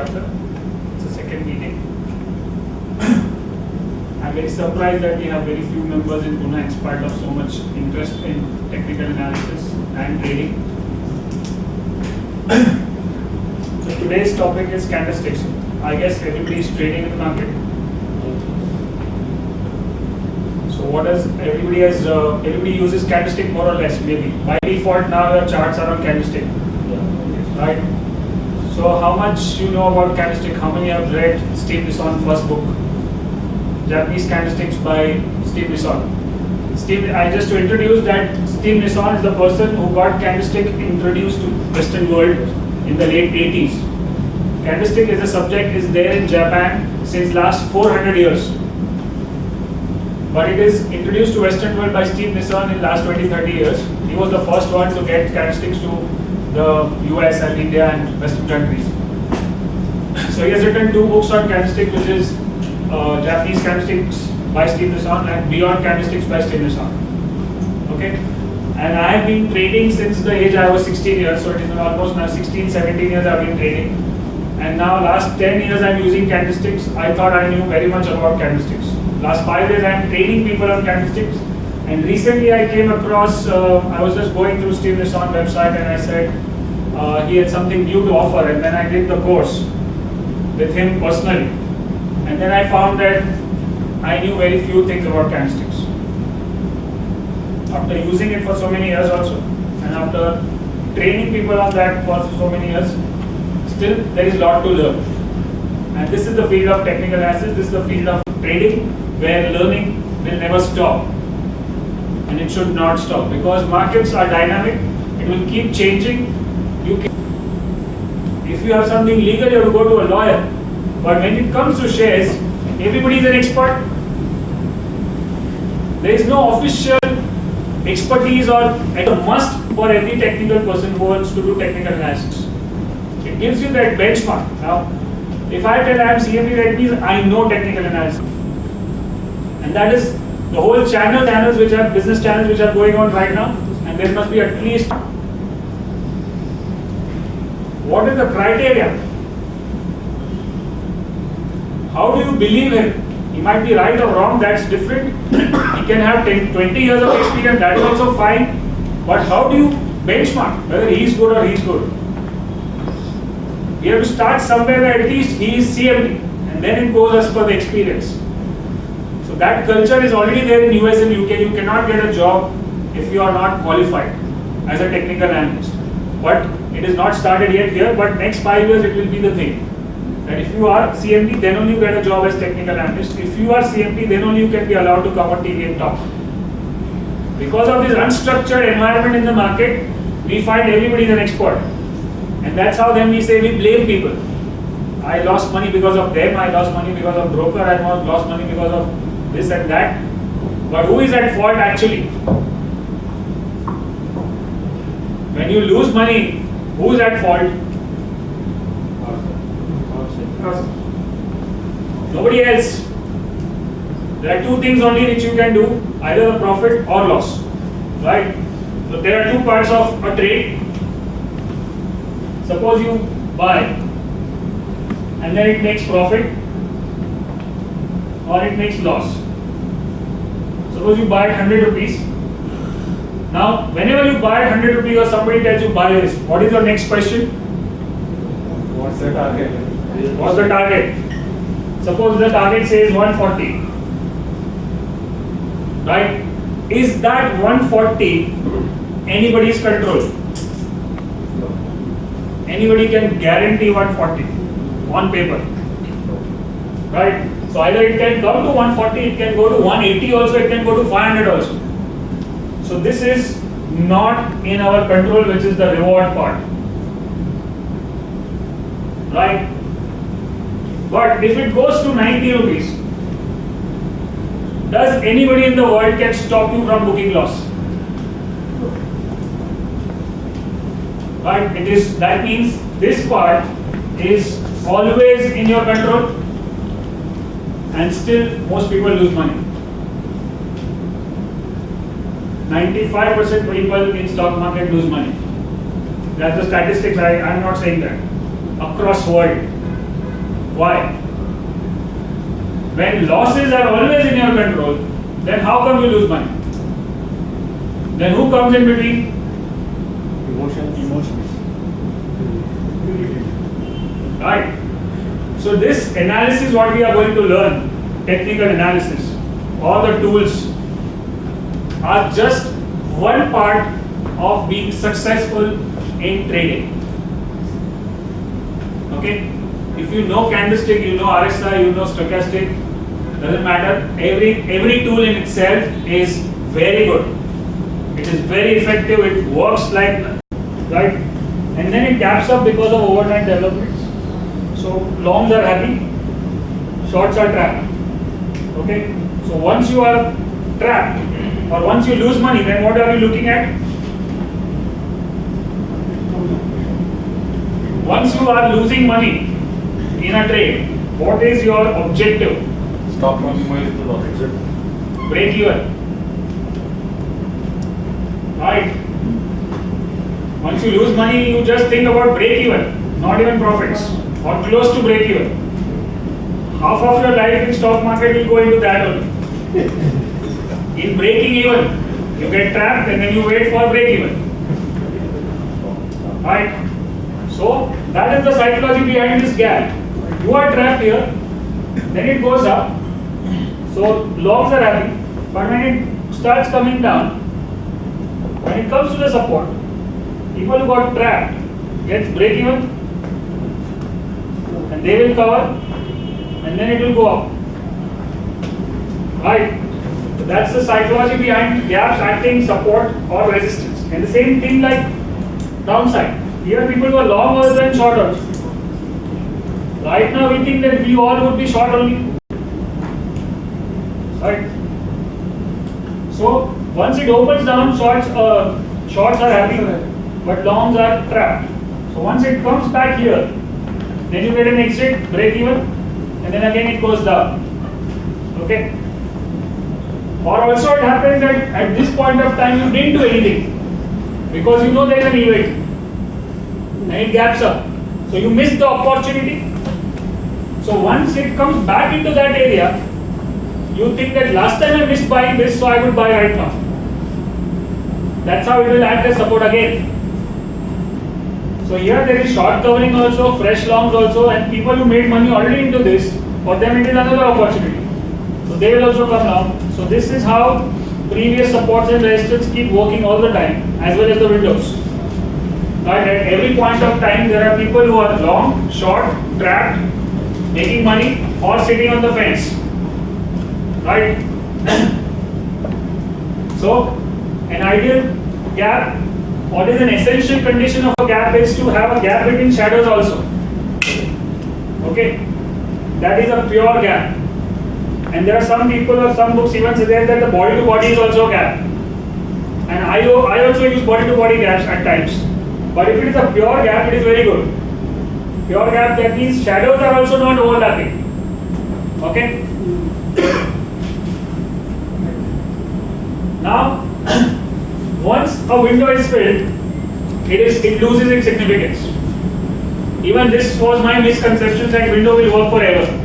chapter. It's a second meeting. I'm very surprised that we have very few members in Pune in spite of so much interest in technical analysis and trading. So today's topic is candlesticks. I guess everybody is trading in the market. So what does everybody has? Everybody uses candlestick more or less, maybe by default. Now your charts are on candlestick, right? So how much you know about candlestick? How many have read Steve Nison's first book, Japanese Candlesticks by Steve Nison? Just to introduce that, Steve Nison is the person who got candlestick introduced to Western world in the late 80s. Candlestick as a subject is there in Japan since last 400 years. But it is introduced to Western world by Steve Nison in last 20-30 years. He was the first one to get candlesticks to the US and India and Western countries. So he has written 2 books on candlestick, which is Japanese Candlesticks by Steve Nison and Beyond Candlesticks by Steve Nison. Okay? And I have been trading since the age I was 16 years, so it is almost now 16, 17 years I have been trading. And now last 10 years I am using candlesticks. I thought I knew very much about candlesticks. Last 5 years I am training people on candlesticks. And recently I came across, I was just going through Steve Nison's website and I said he had something new to offer, and then I did the course with him personally. And then I found that I knew very few things about candlesticks. After using it for so many years also, and after training people on that for so many years, still there is a lot to learn. And this is the field of technical analysis, this is the field of trading, where learning will never stop. And it should not stop, because markets are dynamic, it will keep changing. If you have something legal, you have to go to a lawyer. But when it comes to shares, everybody is an expert. There is no official expertise or a must for every technical person who wants to do technical analysis. It gives you that benchmark. Now, if I tell I am CMD, that means I know technical analysis. And that is the whole channels which are business channels which are going on right now, and there must be at least. What is the criteria? How do you believe him? He might be right or wrong, that's different. He can have 10, 20 years of experience, that is also fine. But how do you benchmark whether he is good or he is good? You have to start somewhere that at least he is CMD, and then it goes as per the experience. So that culture is already there in US and UK. You cannot get a job if you are not qualified as a technical analyst. But it is not started yet here, but next 5 years it will be the thing. That if you are CMD, then only you get a job as technical analyst. If you are CMD, then only you can be allowed to come on TV and talk. Because of this unstructured environment in the market, we find everybody is an expert. And that's how then we say we blame people. I lost money because of them, I lost money because of broker, I lost money because of this and that. But who is at fault actually? When you lose money, who is at fault? Nobody else. There are 2 things only which you can do, either the profit or loss. Right? So there are 2 parts of a trade. Suppose you buy and then it makes profit or it makes loss. Suppose you buy 100 rupees. Now, whenever you buy 100 rupees or somebody tells you buy this, what is your next question? What's the target? What's the target? Suppose the target says 140. Right? Is that 140 anybody's control? Anybody can guarantee 140 on paper. Right? So either it can come to 140, it can go to 180 also, it can go to 500 also. So this is not in our control, which is the reward part. Right? But if it goes to 90 rupees, does anybody in the world can stop you from booking loss? Right? That means this part is always in your control, and still most people lose money. 95% people in stock market lose money. That's the statistics. I'm not saying that. Across world. Why? When losses are always in your control, then how come you lose money? Then who comes in between? Emotions. Right. So this analysis, what we are going to learn, technical analysis, all the tools are just one part of being successful in trading. Okay? If you know candlestick, you know RSI, you know stochastic, doesn't matter. Every tool in itself is very good. It is very effective. It works like right, and then it gaps up because of overnight developments. So longs are happy, shorts are trapped. Okay. So once you are trapped, or once you lose money, then what are you looking at? Once you are losing money in a trade, what is your objective? Stop minimize the loss. Break even. Right. Once you lose money, you just think about break even, not even profits, or close to break even. Half of your life in stock market will go into that only. In breaking even, you get trapped and then you wait for break even. Right. So that is the psychology behind this gap. You are trapped here, then it goes up. So longs are happy, but when it starts coming down, when it comes to the support, people who got trapped gets break even, and they will cover, and then it will go up. Right? So that's the psychology behind gaps acting support or resistance. And the same thing like downside. Here people were long also and short also. Right now we think that we all would be short only. Right? So once it opens down, shorts are happy, but longs are trapped. So once it comes back here, then you get an exit, break even, and then again it goes down. Okay? Or also it happens that at this point of time you didn't do anything because you know there is an event and it gaps up. So you missed the opportunity. So once it comes back into that area, you think that last time I missed buying this, so I would buy right now. That's how it will act as support again. So here there is short covering also, fresh longs also, and people who made money already into this, for them it is another opportunity. So they will also come now. So this is how previous supports and resistance keep working all the time, as well as the windows. Right? At every point of time, there are people who are long, short, trapped, making money, or sitting on the fence. Right? So, an ideal gap, what is an essential condition of a gap is to have a gap between shadows also. Okay? That is a pure gap. And there are some people or some books even suggest that the body to body is also a gap. And I also use body to body gaps at times. But if it is a pure gap, it is very good. Pure gap, that means shadows are also not overlapping. Okay? Now, once a window is filled, it loses its significance. Even this was my misconception that window will work forever.